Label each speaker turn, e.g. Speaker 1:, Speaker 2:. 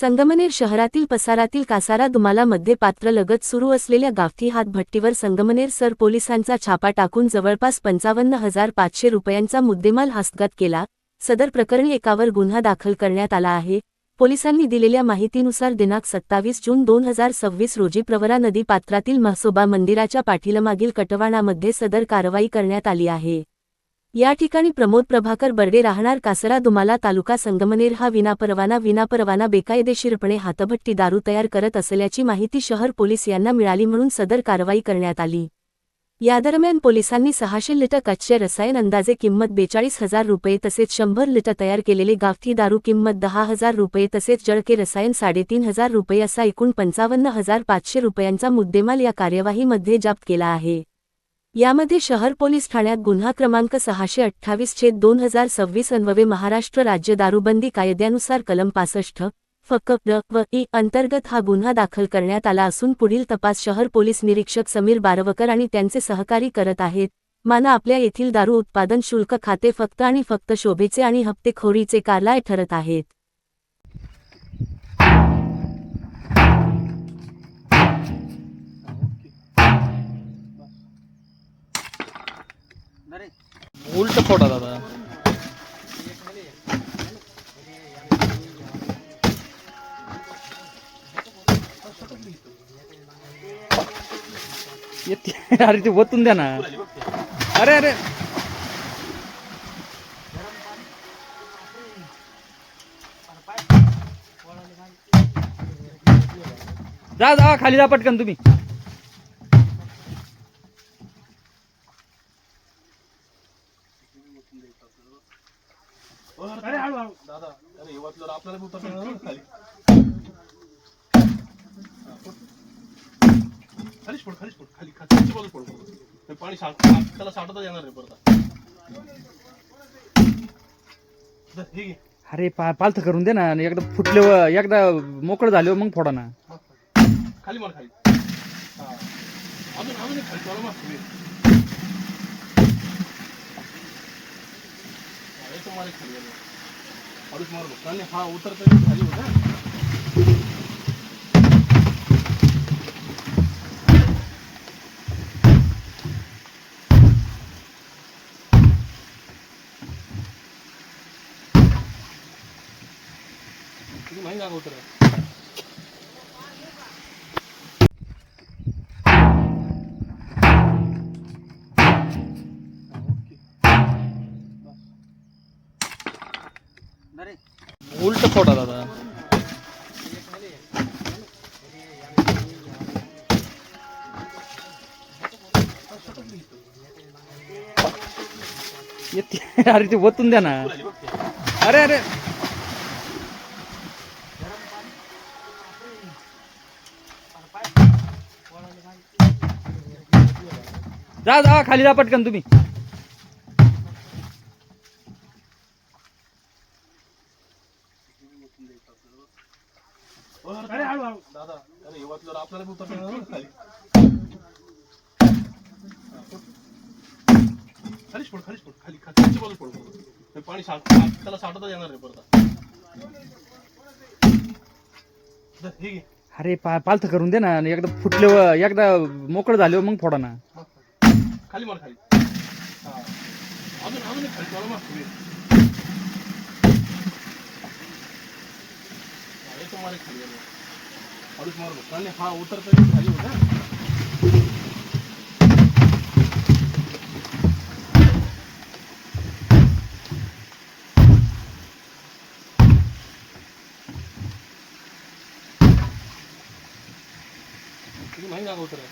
Speaker 1: संगमनेर शहरातील पसारातील कासारा दुमाला मध्ये पात्रलगत सुरू असलेल्या गावठी हातभट्टीवर संगमनेर सर पोलिसांचा छापा टाकून जवळपास 55,500 रुपयांचा मुद्देमाल हस्तगत केला। सदर प्रकरणी एकावर गुन्हा दाखल करण्यात आला आहे। पोलिसांनी दिलेल्या माहितीनुसार दिनांक 27 जून 2026 रोजी प्रवरा नदी पात्रातील म्हसोबा मंदिराच्या पाठीमागील कटवाणामध्ये सदर कारवाई करण्यात आली आहे। या ठिकाणी प्रमोद प्रभाकर बर्डे राहणार कासारा दुमाला तालुका संगमनेर हा विनापरवाना बेकायदेशीरपणे हातभट्टी दारू तयार करत असल्याची माहिती शहर पोलीस यांना मिळाली, म्हणून सदर कारवाई करण्यात आली। या दरम्यान पोलिसांनी 600 लिटर कच्चे रसायन अंदाजे किंमत 42,000 रुपये तसेच 100 लिटर तयार केलेले गावठी दारू किंमत 10,000 रुपये तसेच जळके रसायन 3,500 रुपये असा एकूण 55,500 रुपयांचा मुद्देमाल या कार्यवाहीमध्ये जप्त केला आहे। यामध्ये शहर पोलीस ठाण्यात गुन्हा क्रमांक 628/2026 अन्वये महाराष्ट्र राज्य दारूबंदी कायद्यानुसार कलम 65 फक व ई अंतर्गत हा गुन्हा दाखल करण्यात आला असून पुढील तपास शहर पोलीस निरीक्षक समीर बारवकर आणि त्यांचे सहकारी करत आहेत। माना आपल्या येथील दारू उत्पादन शुल्क खाते फक्त शोभेचे आणि हप्तेखोरीचे कारवाई ठरत आहेत।
Speaker 2: उलट फोडा दादा अरे ते वतून द्या ना। अरे अरे जा जा खाली जा पटकन तुम्ही।
Speaker 3: अरे हळू हळू दादा, अरे हे वाचलं आपल्याला उतरता येणार नाही खाली। खालीच पड खाली खाली बाजू पड। हे पाणी त्याला साठवता येणार नाही परत। हे घे।
Speaker 2: अरे पालथ करून दे ना, एकदा फुटले एकदा मोकळं झाले मग फोडा ना।
Speaker 3: खाली मार खाली। हा अजून खाली चला मग तुम्हारे खाली और मार बघताना हा उतरता खाली होता। किती महंगा उतरा।
Speaker 2: उलट फोडा दादा अरे ते वतून द्या ना। अरे अरे जा जा खाली जा पटकन तुम्ही।
Speaker 3: अरे हळू हळू दादा, अरे हे वाचलं आपल्याला उतरता येणार नाही खाली। खालीच पड खाली खाली बाजू पड। हे पाणी त्याला साठवता येणार नाही परत। हे घे।
Speaker 2: अरे पालथ करून दे ना, एकदा फुटले एकदा मोकळं झाले मग फोडा ना।
Speaker 3: खाली मार खाली। हा अजून खाली चला मग तुम्हारे खाली और मार बघताना हा उतरता खाली होता। किती महंगा उतरा।